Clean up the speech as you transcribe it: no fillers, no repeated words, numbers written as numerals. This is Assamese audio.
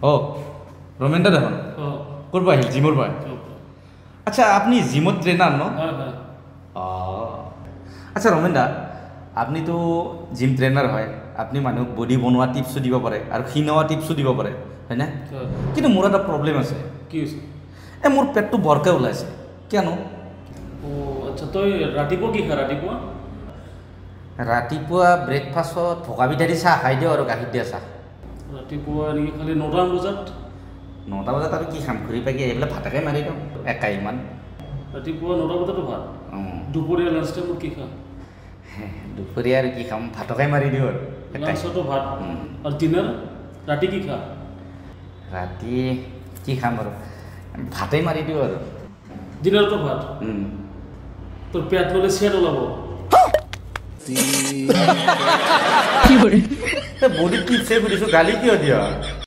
ও ৰমেনদা দেখুন কৰবো আহিল জিমৰ পৰা আচ্ছা আপনি জিমত ট্ৰেনাৰ ন আচ্ছা ৰমেনদা আপনি তো জিম ট্ৰেনাৰ হয় আপনি মানুষ বডি বনোৱা টিপসও দিব পাৰে আৰ ক্ষীণ হওয়া টিপসও দিব পাৰে হয় না কিন্তু মোৰ একটা প্ৰবলেম আছে কি হয়েছে মোৰ পেটটো বৰকে ওলাইছে কেন ও আচ্ছা তই ৰাতিপুৱা কি খা ৰাতিপুৱা ব্ৰেকফাষ্টত ভকা পিঠা দি চাহ খাই দিওঁ আৰু গাখীৰ দিয়া চাহ ৰাতিপুৱা এনেকৈ খালি 9টা বজাত 9টা বজাত আৰু কি খাম ঘূৰি পাকি আহি পেলাই ভাতকে মাৰি দিওঁ একাইমান ৰাতিপুৱা 9টা বজাতো ভাত দুপৰীয়া লাঞ্চ টাইমত কি খা দুপৰীয়া আৰু কি খাম ভাতকে মাৰি দিওঁ আৰু লাঞ্চতো ভাত আৰু ডিনাৰ ৰাতি কি খা ৰাতি কি খাম আৰু ভাতেই মাৰি দিওঁ আৰু ডিনাৰতো ভাত তোৰ পেট ল'লে চেট ওলাব বডি টিপছে সুধিছোঁ গালি কিয় দিয়া